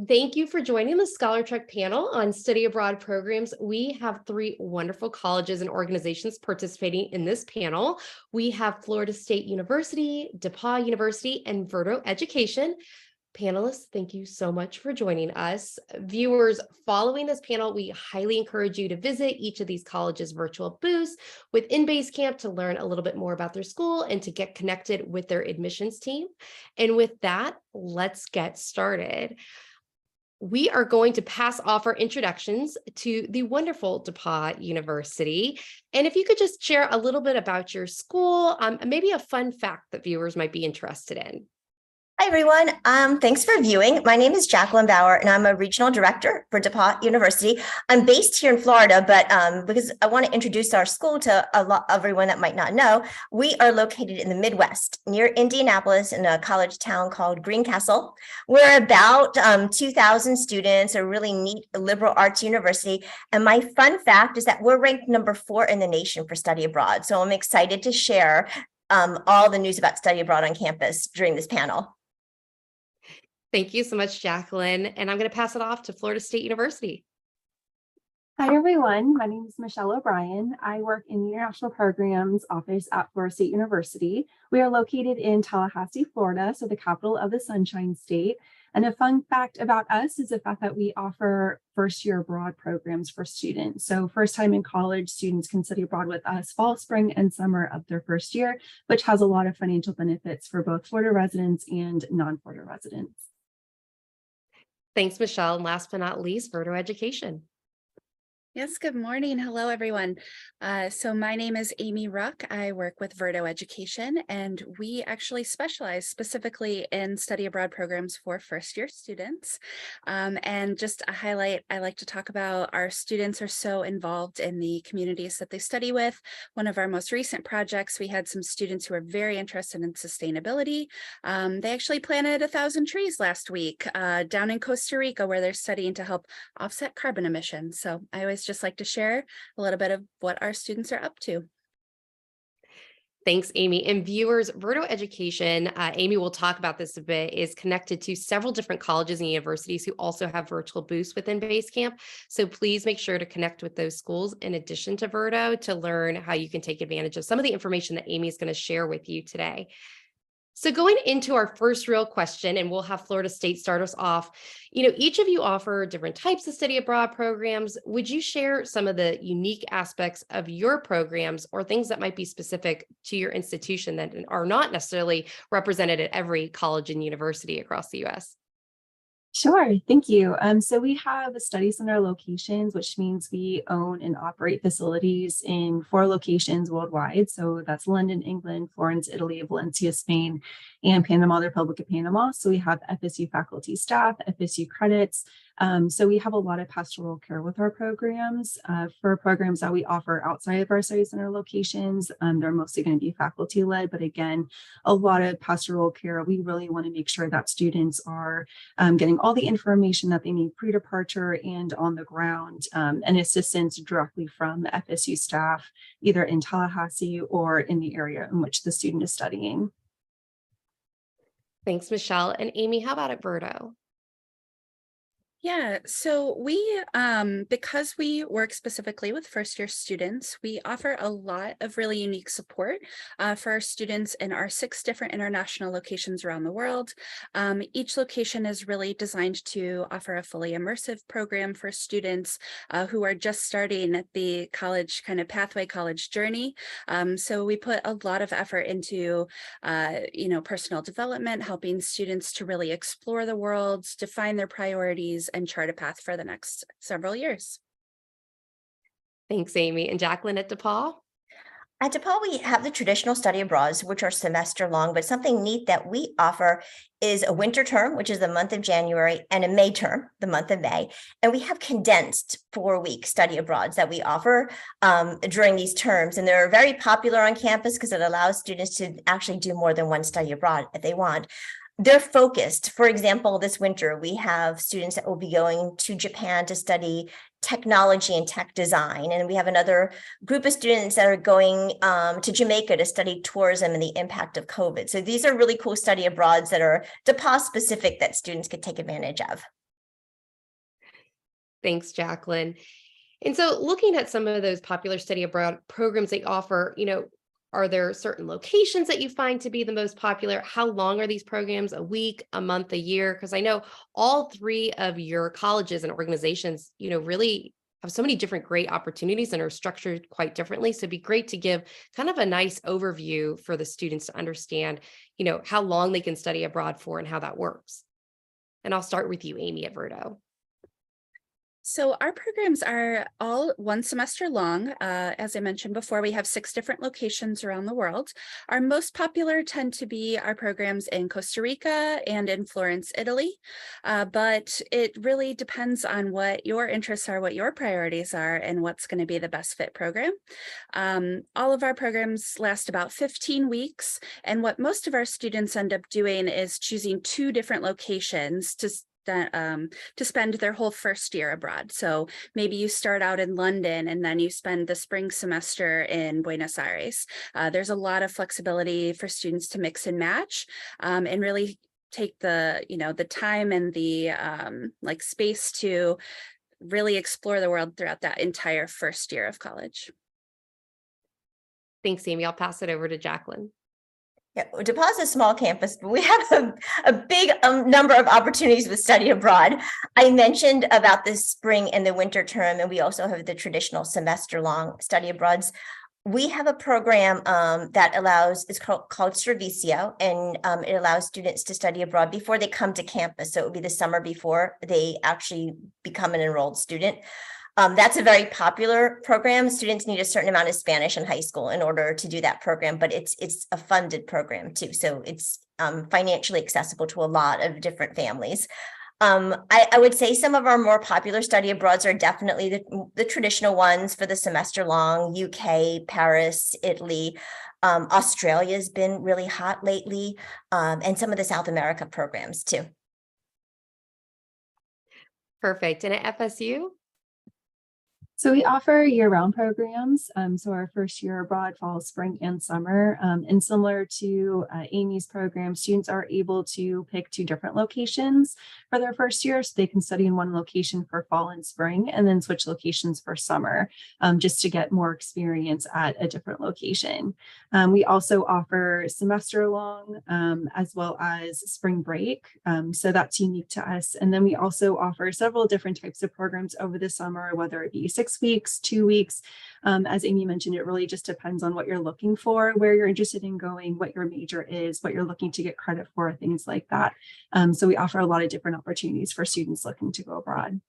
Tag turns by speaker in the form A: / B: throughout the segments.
A: Thank you for joining the Scholar Trek panel on study abroad programs. We have three wonderful colleges and organizations participating in this panel. We have Florida State University, DePauw University, and Verto Education. Panelists, thank you so much for joining us. Viewers, following this panel, we highly encourage you to visit each of these colleges' virtual booths within Basecamp to learn a little bit more about their school and to get connected with their admissions team. And with that, let's get started. We are going to pass off our introductions to the wonderful DePauw University. And if you could just share a little bit about your school, maybe a fun fact that viewers might be interested in.
B: Hi, everyone. Thanks for viewing. My name is Jacqueline Bauer, and I'm a regional director for DePauw University. I'm based here in Florida, but because I want to introduce our school to everyone that might not know, we are located in the Midwest, near Indianapolis, in a college town called Greencastle. We're about 2,000 students, a really neat liberal arts university. And my fun fact is that we're ranked number 4 in the nation for study abroad. So I'm excited to share all the news about study abroad on campus during this panel.
A: Thank you so much, Jacqueline. And I'm going to pass it off to Florida State University.
C: Hi, everyone. My name is Michelle O'Brien. I work in the International Programs Office at Florida State University. We are located in Tallahassee, Florida, so the capital of the Sunshine State. And a fun fact about us is the fact that we offer first-year abroad programs for students. So first time in college, students can study abroad with us fall, spring, and summer of their first year, which has a lot of financial benefits for both Florida residents and non-Florida residents.
A: Thanks, Michelle. And last but not least, Verto Education.
D: Yes, good morning. Hello, everyone. So my name is Amy Ruck. I work with Verto Education, and we actually specialize specifically in study abroad programs for first-year students. And just a highlight, I like to talk about our students are so involved in the communities that they study with. One of our most recent projects, we had some students who are very interested in sustainability. They actually planted 1,000 trees last week down in Costa Rica, where they're studying to help offset carbon emissions. So I always just like to share a little bit of what our students are up to.
A: Thanks, Amy. And viewers, Verto Education, Amy will talk about this a bit, is connected to several different colleges and universities who also have virtual booths within Basecamp. So please make sure to connect with those schools in addition to Verto to learn how you can take advantage of some of the information that Amy is going to share with you today. So going into our first real question, and we'll have Florida State start us off, each of you offer different types of study abroad programs. Would you share some of the unique aspects of your programs or things that might be specific to your institution that are not necessarily represented at every college and university across the U.S.?
C: Sure, thank you. So we have study center locations, which means we own and operate facilities in 4 locations worldwide. So that's London, England, Florence, Italy, Valencia, Spain, and Panama, the Republic of Panama. So we have FSU faculty, staff, FSU credits. So we have a lot of pastoral care with our programs. For programs that we offer outside of our study center locations, they're mostly going to be faculty led, but again, a lot of pastoral care. We really want to make sure that students are getting all the information that they need pre-departure and on the ground, and assistance directly from the FSU staff, either in Tallahassee or in the area in which the student is studying.
A: Thanks, Michelle. And Amy, how about at Verto?
D: Yeah, so we, because we work specifically with first-year students, we offer a lot of really unique support for our students in our 6 different international locations around the world. Each location is really designed to offer a fully immersive program for students who are just starting the college kind of pathway college journey. So we put a lot of effort into, personal development, helping students to really explore the world, define their priorities, and chart a path for the next several years.
A: Thanks, Amy. And Jacqueline at DePauw?
B: At DePauw, we have the traditional study abroads, which are semester long, but something neat that we offer is a winter term, which is the month of January, and a May term, the month of May. And we have condensed 4-week study abroads that we offer during these terms. And they're very popular on campus because it allows students to actually do more than one study abroad if they want. They're focused. For example, this winter, we have students that will be going to Japan to study technology and tech design. And we have another group of students that are going to Jamaica to study tourism and the impact of COVID. So these are really cool study abroads that are DePauw specific that students could take advantage of.
A: Thanks, Jacqueline. And so looking at some of those popular study abroad programs they offer, are there certain locations that you find to be the most popular? How long are these programs? A week, a month, a year? Because I know all three of your colleges and organizations, really have so many different great opportunities and are structured quite differently. So it'd be great to give kind of a nice overview for the students to understand, how long they can study abroad for and how that works. And I'll start with you, Amy, at Verto.
D: So our programs are all one semester long. As I mentioned before, we have 6 different locations around the world. Our most popular tend to be our programs in Costa Rica and in Florence, Italy. But it really depends on what your interests are, what your priorities are, and what's going to be the best fit program. All of our programs last about 15 weeks. And what most of our students end up doing is choosing 2 different locations to spend their whole first year abroad. So maybe you start out in London and then you spend the spring semester in Buenos Aires. There's a lot of flexibility for students to mix and match and really take the time and the space to really explore the world throughout that entire first year of college.
A: Thanks, Amy. I'll pass it over to Jacqueline.
B: Yeah, DePauw is a small campus, but we have a big number of opportunities with study abroad. I mentioned about the spring and the winter term, and we also have the traditional semester-long study abroads. We have a program that allows, it's called Servicio, and it allows students to study abroad before they come to campus. So it would be the summer before they actually become an enrolled student. That's a very popular program. Students need a certain amount of Spanish in high school in order to do that program, but it's a funded program too. So it's financially accessible to a lot of different families. I would say some of our more popular study abroads are definitely the traditional ones for the semester long: UK, Paris, Italy. Australia has been really hot lately, and some of the South America programs too.
A: Perfect. And at FSU?
C: So we offer year-round programs. So our first year abroad, fall, spring, and summer. And similar to Amy's program, students are able to pick 2 different locations for their first year. So they can study in one location for fall and spring, and then switch locations for summer, just to get more experience at a different location. We also offer semester-long as well as spring break. So that's unique to us. And then we also offer several different types of programs over the summer, whether it be 6 weeks, 2 weeks. As Amy mentioned, it really just depends on what you're looking for, where you're interested in going, what your major is, what you're looking to get credit for, things like that. So we offer a lot of different opportunities for students looking to go abroad.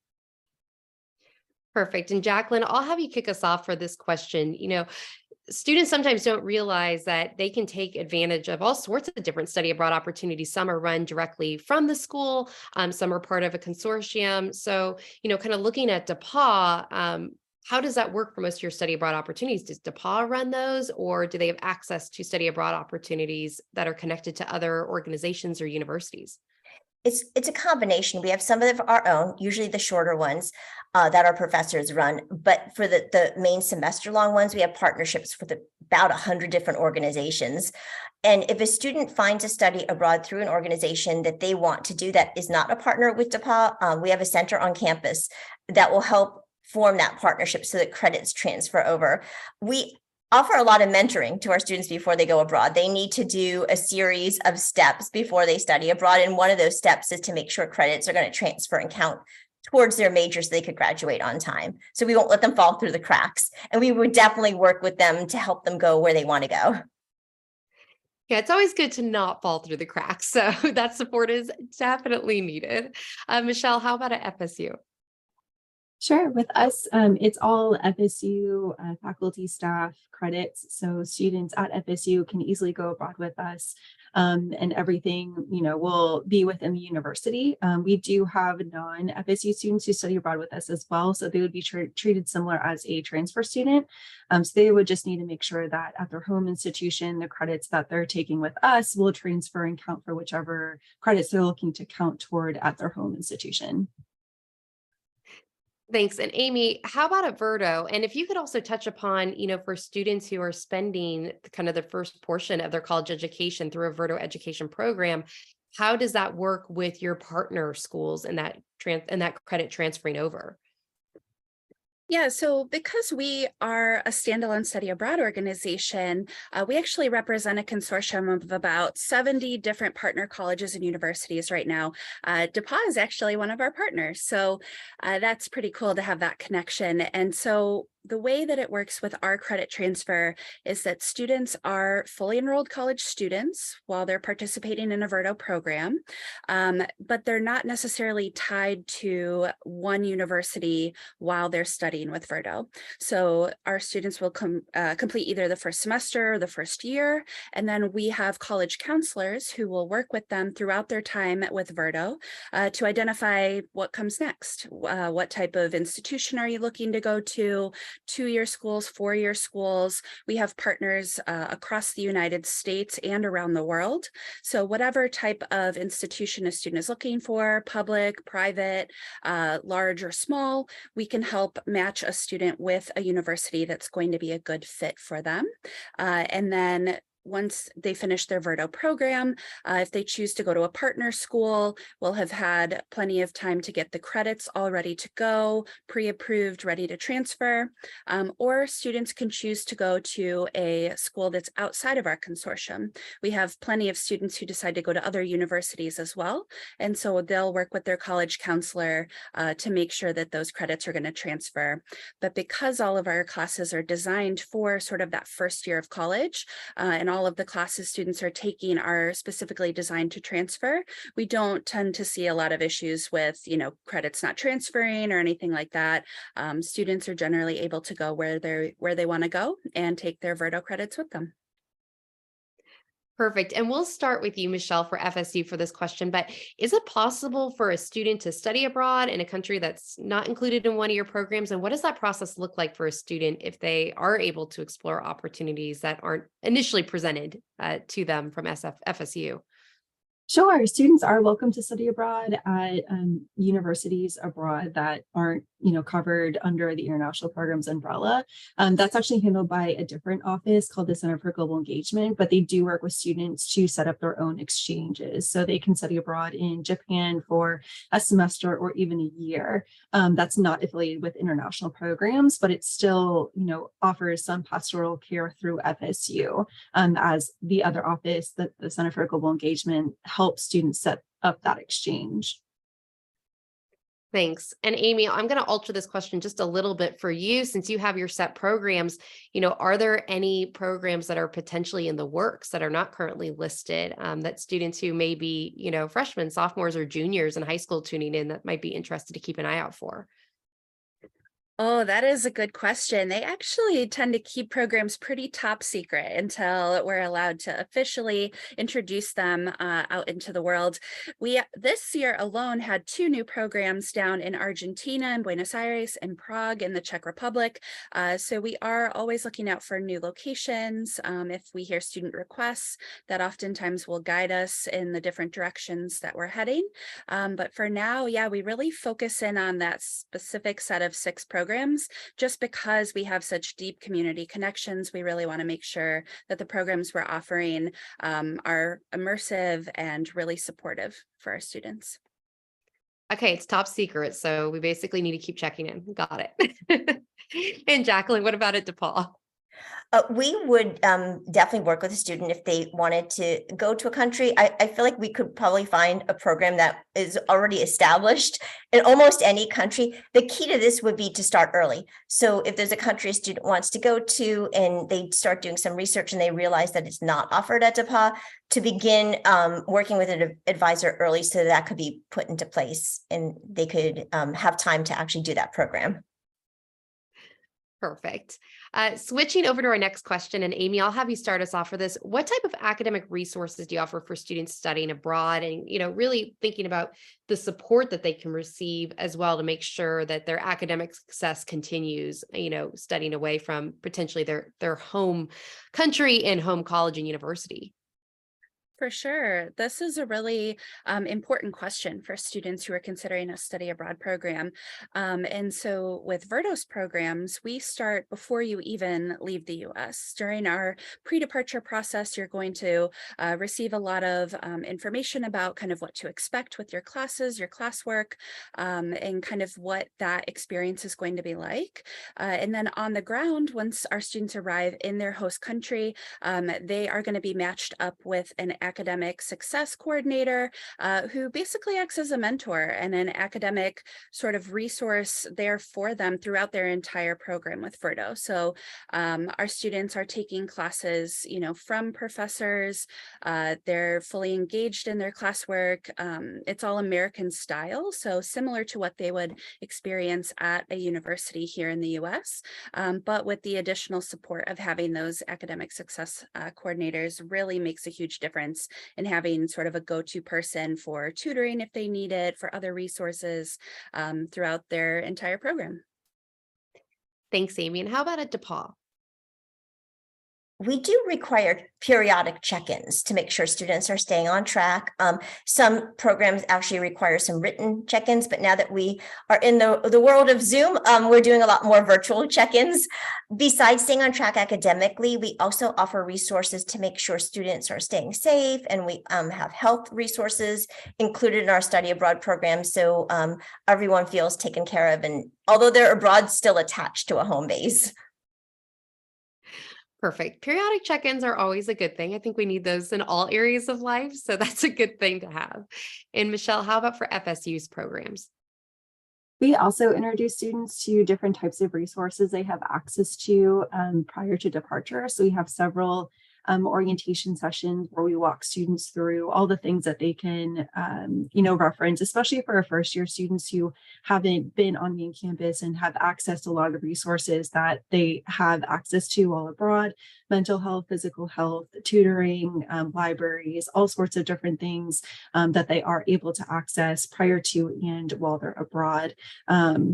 A: Perfect. And Jacqueline, I'll have you kick us off for this question. Students sometimes don't realize that they can take advantage of all sorts of different study abroad opportunities. Some are run directly from the school, some are part of a consortium. So, kind of looking at DePauw, how does that work for most of your study abroad opportunities? Does DePauw run those, or do they have access to study abroad opportunities that are connected to other organizations or universities?
B: It's a combination. We have some of our own, usually the shorter ones that our professors run. But for the main semester long ones, we have partnerships with about 100 different organizations. And if a student finds a study abroad through an organization that they want to do that is not a partner with DePauw, we have a center on campus that will help form that partnership so that credits transfer over. We offer a lot of mentoring to our students before they go abroad. They need to do a series of steps before they study abroad. And one of those steps is to make sure credits are going to transfer and count towards their major so they could graduate on time. So we won't let them fall through the cracks. And we would definitely work with them to help them go where they want to go.
A: Yeah, it's always good to not fall through the cracks. So that support is definitely needed. Michelle, how about at FSU?
C: Sure. With us, it's all FSU faculty, staff credits. So students at FSU can easily go abroad with us, and everything, will be within the university. We do have non-FSU students who study abroad with us as well. So they would be treated similar as a transfer student. So they would just need to make sure that at their home institution, the credits that they're taking with us will transfer and count for whichever credits they're looking to count toward at their home institution.
A: Thanks. And Amy, how about at Verto? And if you could also touch upon, for students who are spending kind of the first portion of their college education through a Verto education program, how does that work with your partner schools and that credit transferring over?
D: Yeah, so because we are a standalone study abroad organization, we actually represent a consortium of about 70 different partner colleges and universities right now. DePauw is actually one of our partners, so that's pretty cool to have that connection. And so the way that it works with our credit transfer is that students are fully enrolled college students while they're participating in a Verto program, but they're not necessarily tied to one university while they're studying with Verto. So our students will complete either the first semester or the first year, and then we have college counselors who will work with them throughout their time with Verto to identify what comes next. What type of institution are you looking to go to? 2-year schools, 4-year schools. We have partners across the United States and around the world. So whatever type of institution a student is looking for, public, private, large or small, we can help match a student with a university that's going to be a good fit for them. And then once they finish their Verto program, if they choose to go to a partner school, we'll have had plenty of time to get the credits all ready to go, pre-approved, ready to transfer, or students can choose to go to a school that's outside of our consortium. We have plenty of students who decide to go to other universities as well, and so they'll work with their college counselor to make sure that those credits are going to transfer. But because all of our classes are designed for sort of that first year of college, and all of the classes students are taking are specifically designed to transfer, we don't tend to see a lot of issues with, credits not transferring or anything like that. Students are generally able to go where they want to go and take their Verto credits with them.
A: Perfect. And we'll start with you, Michelle, for FSU for this question. But is it possible for a student to study abroad in a country that's not included in one of your programs? And what does that process look like for a student if they are able to explore opportunities that aren't initially presented to them from FSU?
C: Sure, students are welcome to study abroad at universities abroad that aren't, covered under the international programs umbrella. That's actually handled by a different office called the Center for Global Engagement, but they do work with students to set up their own exchanges. So they can study abroad in Japan for a semester or even a year. That's not affiliated with international programs, but it still, offers some pastoral care through FSU, as the other office, the Center for Global Engagement, help students set up that exchange.
A: Thanks. And Amy, I'm going to alter this question just a little bit for you since you have your set programs. Are there any programs that are potentially in the works that are not currently listed that students who may be, freshmen, sophomores, or juniors in high school tuning in that might be interested to keep an eye out for?
D: Oh, that is a good question. They actually tend to keep programs pretty top secret until we're allowed to officially introduce them out into the world. We this year alone had 2 new programs down in Argentina, and Buenos Aires, and Prague in the Czech Republic. So we are always looking out for new locations. If we hear student requests, that oftentimes will guide us in the different directions that we're heading. But for now, yeah, we really focus in on that specific set of 6 programs. Just because we have such deep community connections, we really want to make sure that the programs we're offering are immersive and really supportive for our students.
A: Okay, it's top secret, so we basically need to keep checking in. Got it. And Jacqueline, what about at DePauw?
B: We would definitely work with a student if they wanted to go to a country. I feel like we could probably find a program that is already established in almost any country. The key to this would be to start early. So if there's a country a student wants to go to and they start doing some research and they realize that it's not offered at DePauw, to begin working with an advisor early so that could be put into place and they could have time to actually do that program.
A: Perfect. Switching over to our next question, and Amy, I'll have you start us off for this. What type of academic resources do you offer for students studying abroad, and really thinking about the support that they can receive as well to make sure that their academic success continues, studying away from potentially their home country and home college and university?
D: For sure. This is a really important question for students who are considering a study abroad program. And so with Verto's programs, we start before you even leave the US. During our pre-departure process, you're going to receive a lot of information about kind of what to expect with your classes, your classwork, and kind of what that experience is going to be like. And then on the ground, once our students arrive in their host country, they are going to be matched up with an academic success coordinator who basically acts as a mentor and an academic sort of resource there for them throughout their entire program with Verto. So our students are taking classes, from professors. They're fully engaged in their classwork. It's all American style, so similar to what they would experience at a university here in the US, but with the additional support of having those academic success coordinators really makes a huge difference in having sort of a go-to person for tutoring if they need it, for other resources throughout their entire program.
A: Thanks, Amy. And how about at DePauw?
B: We do require periodic check-ins to make sure students are staying on track. Some programs actually require some written check-ins, but now that we are in the world of Zoom, we're doing a lot more virtual check-ins. Besides staying on track academically, we also offer resources to make sure students are staying safe, and we have health resources included in our study abroad program, so everyone feels taken care of, and although they're abroad, still attached to a home base.
A: Perfect. Periodic check-ins are always a good thing. I think we need those in all areas of life. So that's a good thing to have. And Michelle, how about for FSU's programs?
C: We also introduce students to different types of resources they have access to prior to departure. So we have several orientation sessions where we walk students through all the things that they can, reference, especially for our first year students who haven't been on main campus and have access to a lot of resources that they have access to while abroad: mental health, physical health, tutoring, libraries, all sorts of different things that they are able to access prior to and while they're abroad.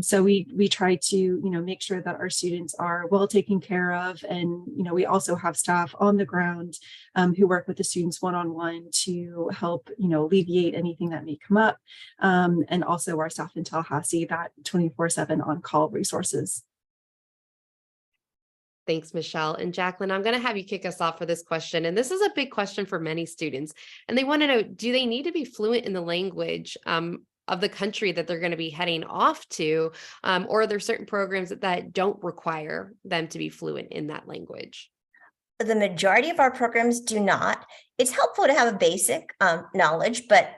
C: So we try to, make sure that our students are well taken care of. And, we also have staff on the ground who work with the students one-on-one to help, alleviate anything that may come up. And also our staff in Tallahassee, that 24/7 on-call resources.
A: Thanks, Michelle. And Jacqueline, I'm going to have you kick us off for this question. And this is a big question for many students. And they want to know, do they need to be fluent in the language of the country that they're going to be heading off to? Or are there certain programs that don't require them to be fluent in that language?
B: The majority of our programs do not. It's helpful to have a basic knowledge, but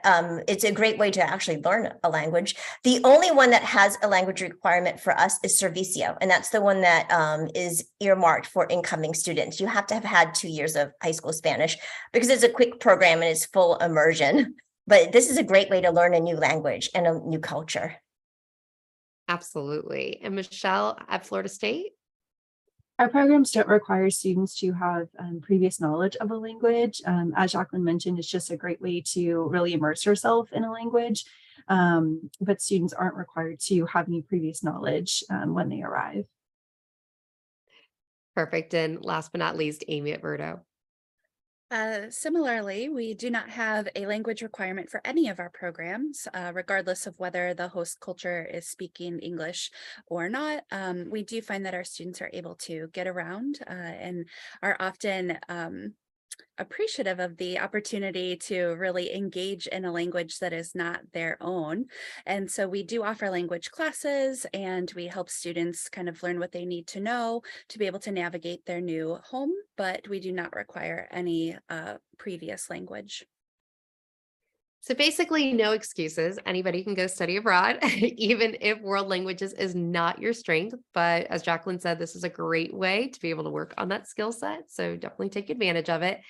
B: it's a great way to actually learn a language. The only one that has a language requirement for us is Servicio, and that's the one that is earmarked for incoming students. You have to have had 2 years of high school Spanish because it's a quick program and it's full immersion. But this is a great way to learn a new language and a new culture.
A: Absolutely. And Michelle, at Florida State?
C: Our programs don't require students to have previous knowledge of a language. As Jacqueline mentioned, it's just a great way to really immerse yourself in a language. But students aren't required to have any previous knowledge when they arrive.
A: Perfect. And last but not least, Amy at Verto.
D: Similarly, we do not have a language requirement for any of our programs, regardless of whether the host culture is speaking English or not. We do find that our students are able to get around and are often appreciative of the opportunity to really engage in a language that is not their own. And so we do offer language classes, and we help students kind of learn what they need to know to be able to navigate their new home, but we do not require any previous language.
A: So basically, no excuses. Anybody can go study abroad, even if world languages is not your strength. But as Jacqueline said, this is a great way to be able to work on that skill set. So definitely take advantage of it.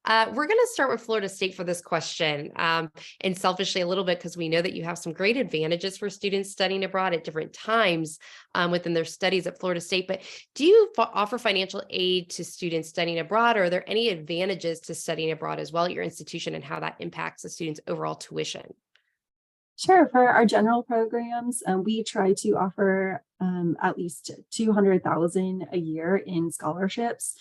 A: We're going to start with Florida State for this question, and selfishly a little bit, because we know that you have some great advantages for students studying abroad at different times within their studies at Florida State. But do you offer financial aid to students studying abroad, or are there any advantages to studying abroad as well at your institution, and how that impacts the students' overall tuition?
C: Sure. For our general programs, we try to offer at least 200,000 a year in scholarships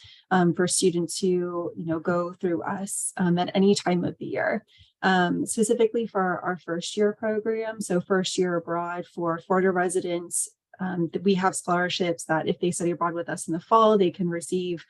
C: for students who, go through us at any time of the year. Specifically for our first year program, so first year abroad for Florida residents, we have scholarships that if they study abroad with us in the fall, they can receive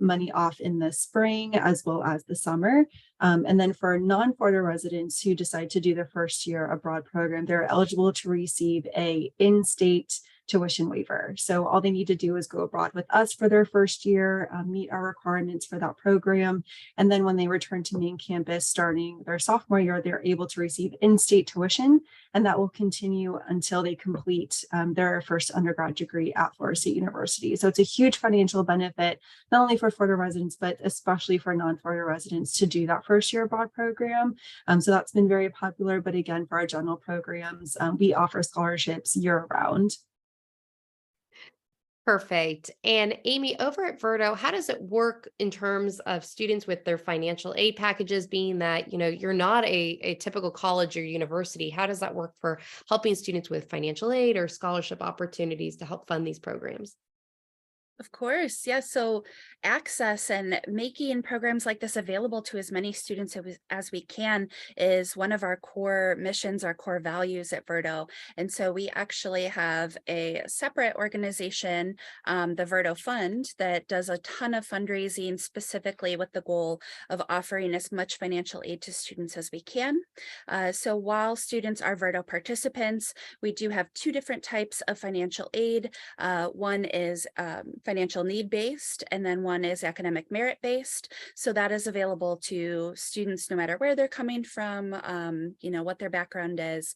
C: money off in the spring as well as the summer. And then for non-Florida residents who decide to do their first year abroad program, they're eligible to receive a in-state tuition waiver. So all they need to do is go abroad with us for their first year, meet our requirements for that program. And then when they return to main campus starting their sophomore year, they're able to receive in-state tuition, and that will continue until they complete their first undergrad degree at Florida State University. So it's a huge financial benefit, not only for Florida residents, but especially for non-Florida residents to do that first year abroad program. So that's been very popular. But again, for our general programs, we offer scholarships year round.
A: Perfect. And Amy, over at Verto, how does it work in terms of students with their financial aid packages, being that, you're not a typical college or university? How does that work for helping students with financial aid or scholarship opportunities to help fund these programs?
D: Of course, yeah. So access and making programs like this available to as many students as we can is one of our core missions, our core values at Verto. And so we actually have a separate organization, the Verto Fund, that does a ton of fundraising specifically with the goal of offering as much financial aid to students as we can. So while students are Verto participants, we do have two different types of financial aid. One is financial need based, and then one is academic merit based. So that is available to students no matter where they're coming from, what their background is.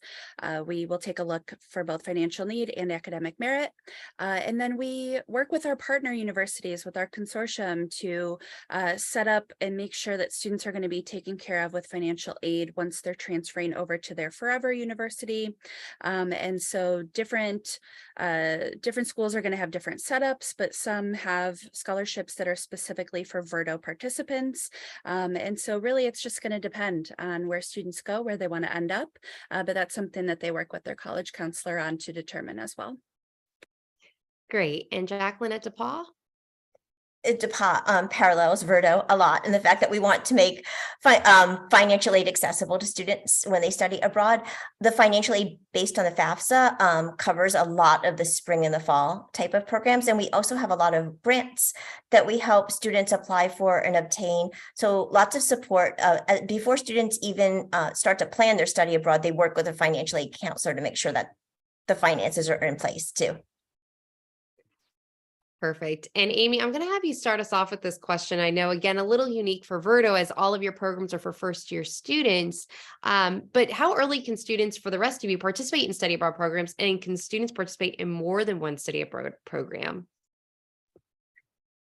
D: We will take a look for both financial need and academic merit. And then we work with our partner universities, with our consortium, to set up and make sure that students are going to be taken care of with financial aid once they're transferring over to their forever university. And so different schools are going to have different setups, but some have scholarships that are specifically for Verto participants. And so really it's just going to depend on where students go, where they want to end up. But that's something that they work with their college counselor on to determine as well.
A: Great. And Jacqueline at DePauw?
B: DePauw parallels Verto a lot in the fact that we want to make financial aid accessible to students when they study abroad. The financial aid based on the FAFSA covers a lot of the spring and the fall type of programs. And we also have a lot of grants that we help students apply for and obtain. So lots of support before students even start to plan their study abroad. They work with a financial aid counselor to make sure that the finances are in place too.
A: Perfect. And Amy, I'm going to have you start us off with this question. I know, again, a little unique for Verto, as all of your programs are for first year students. But how early can students, for the rest of you, participate in study abroad programs? And can students participate in more than one study abroad program?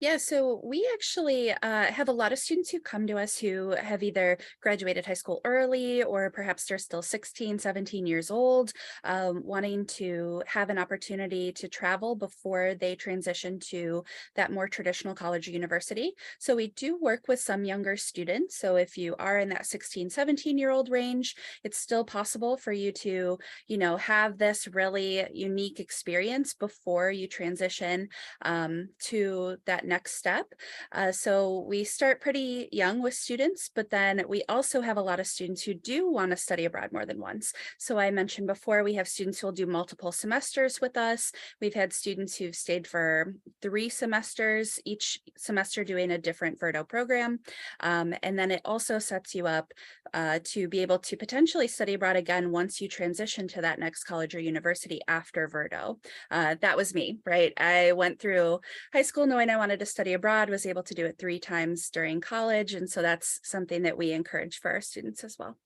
D: Yeah, so we actually have a lot of students who come to us who have either graduated high school early, or perhaps they're still 16, 17 years old, wanting to have an opportunity to travel before they transition to that more traditional college or university. So we do work with some younger students. So if you are in that 16, 17-year-old range, it's still possible for you to, have this really unique experience before you transition to that next step. So we start pretty young with students, but then we also have a lot of students who do want to study abroad more than once. So I mentioned before, we have students who will do multiple semesters with us. We've had students who've stayed for 3 semesters, each semester doing a different Verto program. And then it also sets you up to be able to potentially study abroad again once you transition to that next college or university after Verto. That was me, right? I went through high school knowing I wanted to study abroad, was able to do it 3 times during college. And so that's something that we encourage for our students as well.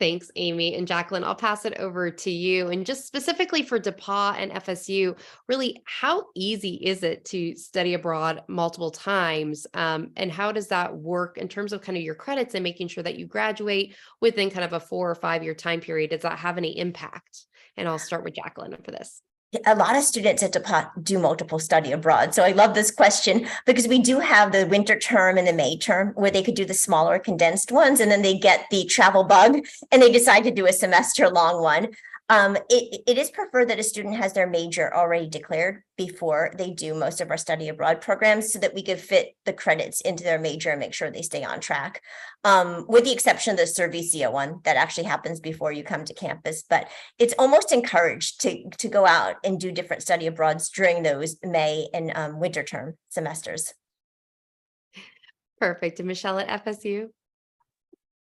A: Thanks, Amy. And Jacqueline, I'll pass it over to you. And just specifically for DePauw and FSU, really, how easy is it to study abroad multiple times? And how does that work in terms of kind of your credits and making sure that you graduate within kind of a 4 or 5 year time period? Does that have any impact? And I'll start with Jacqueline for this.
B: A lot of students at DePauw do multiple study abroad. So I love this question because we do have the winter term and the May term where they could do the smaller condensed ones, and then they get the travel bug and they decide to do a semester long one. It is preferred that a student has their major already declared before they do most of our study abroad programs so that we could fit the credits into their major and make sure they stay on track. With the exception of the Servicio one that actually happens before you come to campus, but it's almost encouraged to go out and do different study abroads during those May and winter term semesters.
A: Perfect. And Michelle at FSU?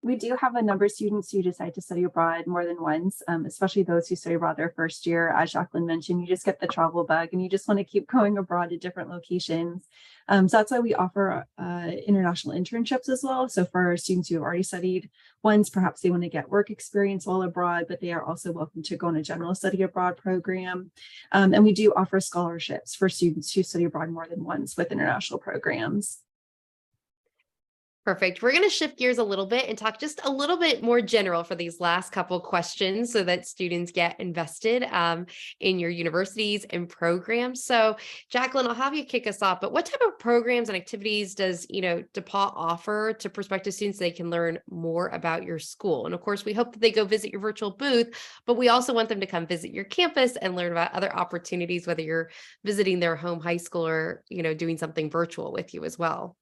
C: We do have a number of students who decide to study abroad more than once, especially those who study abroad their first year. As Jacqueline mentioned, you just get the travel bug and you just want to keep going abroad to different locations. So that's why we offer international internships as well. So for students who have already studied once, perhaps they want to get work experience while abroad, but they are also welcome to go on a general study abroad program. And we do offer scholarships for students who study abroad more than once with international programs.
A: Perfect. We're going to shift gears a little bit and talk just a little bit more general for these last couple questions so that students get invested in your universities and programs. So Jacqueline, I'll have you kick us off, but what type of programs and activities does, DePauw offer to prospective students so they can learn more about your school? And of course, we hope that they go visit your virtual booth, but we also want them to come visit your campus and learn about other opportunities, whether you're visiting their home high school or, doing something virtual with you as well.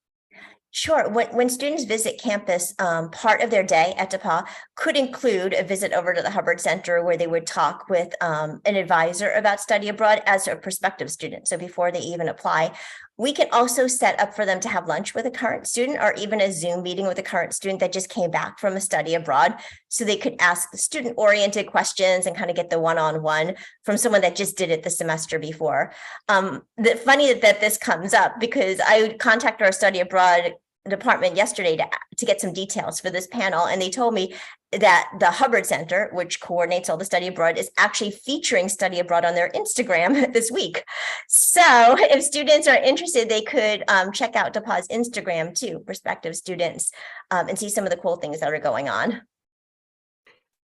B: Sure. When students visit campus, part of their day at DePauw could include a visit over to the Hubbard Center where they would talk with an advisor about study abroad as a prospective student. So before they even apply, we can also set up for them to have lunch with a current student or even a Zoom meeting with a current student that just came back from a study abroad. So they could ask the student-oriented questions and kind of get the one-on-one from someone that just did it the semester before. Funny that this comes up because I contacted our study abroad department yesterday to get some details for this panel, and they told me that the Hubbard Center, which coordinates all the study abroad, is actually featuring study abroad on their Instagram this week. So if students are interested, they could check out DePauw's Instagram too, prospective students, and see some of the cool things that are going on.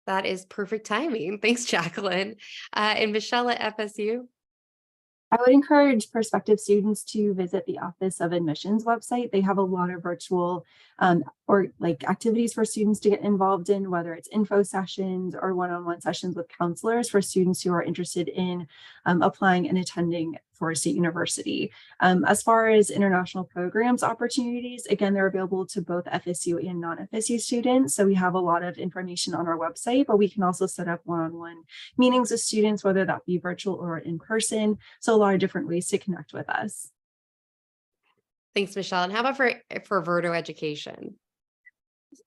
A: That is perfect timing. Thanks, Jacqueline. And Michelle at FSU?
C: I would encourage prospective students to visit the Office of Admissions website. They have a lot of virtual or activities for students to get involved in, whether it's info sessions or one-on-one sessions with counselors for students who are interested in applying and attending for a state university. As far as international programs opportunities, again, they're available to both FSU and non-FSU students. So we have a lot of information on our website, but we can also set up one-on-one meetings with students, whether that be virtual or in person. So a lot of different ways to connect with us.
A: Thanks, Michelle. And how about for Verto Education?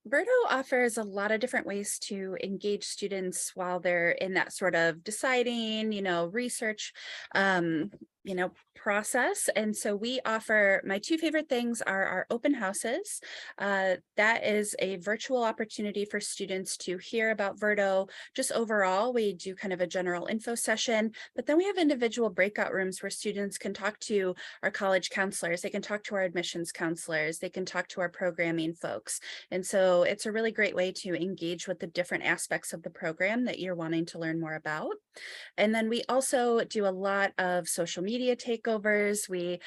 D: Verto offers a lot of different ways to engage students while they're in that sort of deciding, research, process. And so we offer, my two favorite things are our open houses. That is a virtual opportunity for students to hear about Verto. Just overall, we do kind of a general info session, but then we have individual breakout rooms where students can talk to our college counselors. They can talk to our admissions counselors. They can talk to our programming folks. And so it's a really great way to engage with the different aspects of the program that you're wanting to learn more about. And then we also do a lot of social media takeovers. We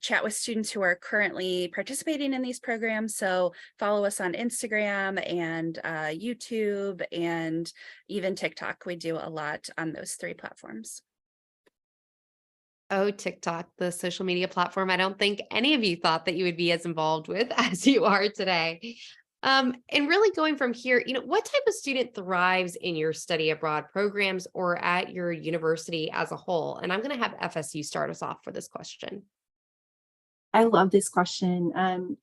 D: chat with students who are currently participating in these programs. So follow us on Instagram and YouTube and even TikTok. We do a lot on those three platforms.
A: Oh, TikTok, the social media platform. I don't think any of you thought that you would be as involved with as you are today. And really going from here, what type of student thrives in your study abroad programs or at your university as a whole? And I'm going to have FSU start us off for this question.
C: I love this question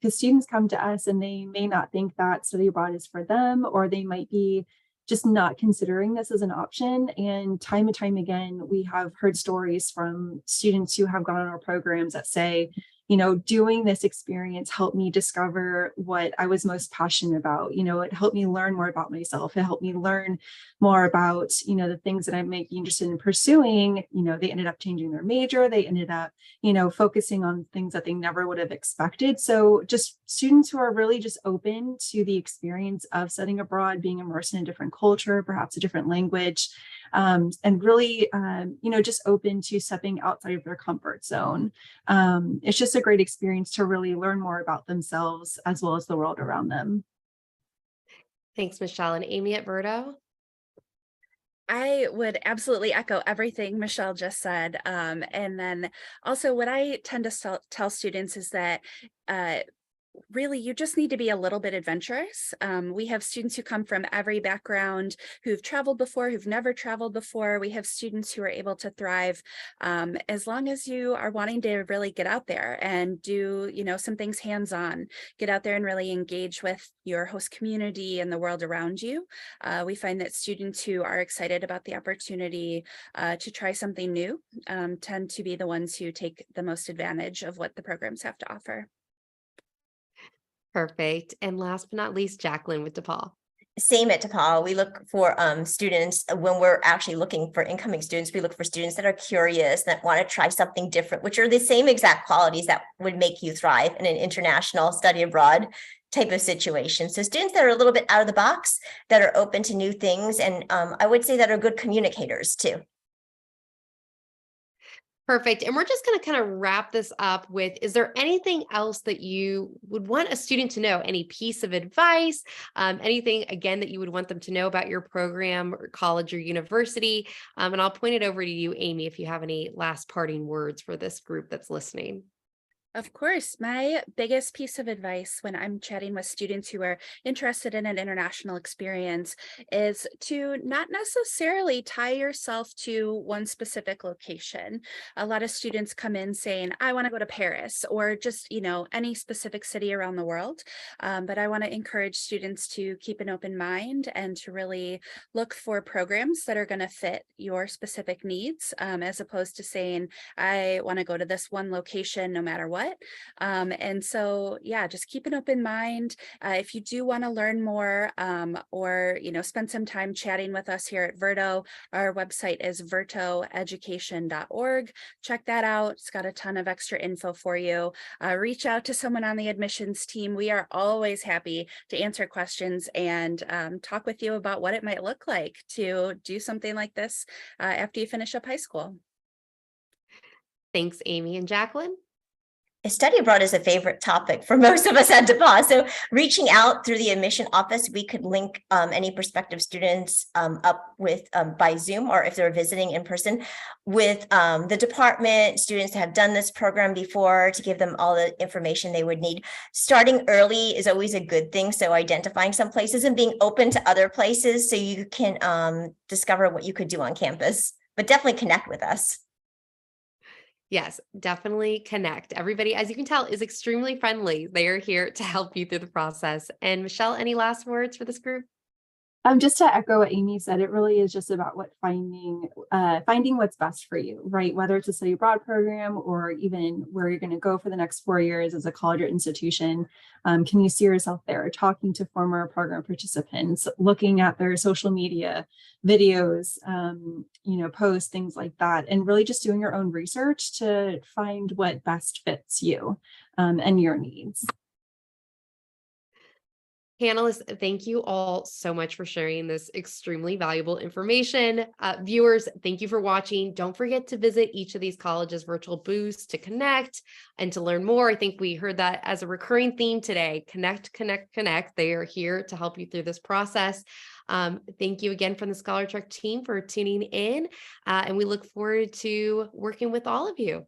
C: because students come to us and they may not think that study abroad is for them, or they might be just not considering this as an option. And time again, we have heard stories from students who have gone on our programs that say, doing this experience helped me discover what I was most passionate about. It helped me learn more about myself. It helped me learn more about, the things that I might be interested in pursuing. They ended up changing their major. They ended up, focusing on things that they never would have expected. So just students who are really just open to the experience of studying abroad, being immersed in a different culture, perhaps a different language. and really, just open to stepping outside of their comfort zone. It's just a great experience to really learn more about themselves as well as the world around them.
A: Thanks, Michelle. And Amy at Verto?
D: I would absolutely echo everything Michelle just said. And then also what I tend to tell students is that really, you just need to be a little bit adventurous. We have students who come from every background, who've traveled before, who've never traveled before. We have students who are able to thrive as long as you are wanting to really get out there and do, some things hands-on, get out there and really engage with your host community and the world around you. We find that students who are excited about the opportunity to try something new tend to be the ones who take the most advantage of what the programs have to offer.
A: Perfect. And last but not least, Jacqueline with DePauw.
B: Same at DePauw. We look for students when we're actually looking for incoming students. We look for students that are curious, that want to try something different, which are the same exact qualities that would make you thrive in an international study abroad type of situation. So students that are a little bit out of the box, that are open to new things, and I would say that are good communicators too.
A: Perfect. And we're just going to kind of wrap this up with, is there anything else that you would want a student to know? Any piece of advice, anything, again, that you would want them to know about your program or college or university? And I'll point it over to you, Amy, if you have any last parting words for this group that's listening.
D: Of course, my biggest piece of advice when I'm chatting with students who are interested in an international experience is to not necessarily tie yourself to one specific location. A lot of students come in saying, I want to go to Paris or just, any specific city around the world. But I want to encourage students to keep an open mind and to really look for programs that are going to fit your specific needs, as opposed to saying, I want to go to this one location no matter what. And so, yeah, just keep an open mind. If you do want to learn more or, spend some time chatting with us here at Verto, our website is vertoeducation.org. Check that out. It's got a ton of extra info for you. Reach out to someone on the admissions team. We are always happy to answer questions and talk with you about what it might look like to do something like this after you finish up high school.
A: Thanks, Amy. And Jacqueline?
B: Study abroad is a favorite topic for most of us at DePauw. So reaching out through the admission office, we could link any prospective students up with by Zoom, or if they're visiting in person, with the department, students that have done this program before, to give them all the information they would need. Starting early is always a good thing. So identifying some places and being open to other places so you can discover what you could do on campus, but definitely connect with us.
A: Yes, definitely connect. Everybody, as you can tell, is extremely friendly. They are here to help you through the process. And Michelle, any last words for this group?
C: Just to echo what Amy said, it really is just about finding what's best for you, right? Whether it's a study abroad program or even where you're going to go for the next 4 years as a college or institution. Can you see yourself there? Talking to former program participants, looking at their social media videos, posts, things like that, and really just doing your own research to find what best fits you and your needs.
A: Panelists, thank you all so much for sharing this extremely valuable information. Viewers, thank you for watching. Don't forget to visit each of these colleges' virtual booths to connect and to learn more. I think we heard that as a recurring theme today. Connect, connect, connect. They are here to help you through this process. Thank you again from the Scholar Trek team for tuning in, and we look forward to working with all of you.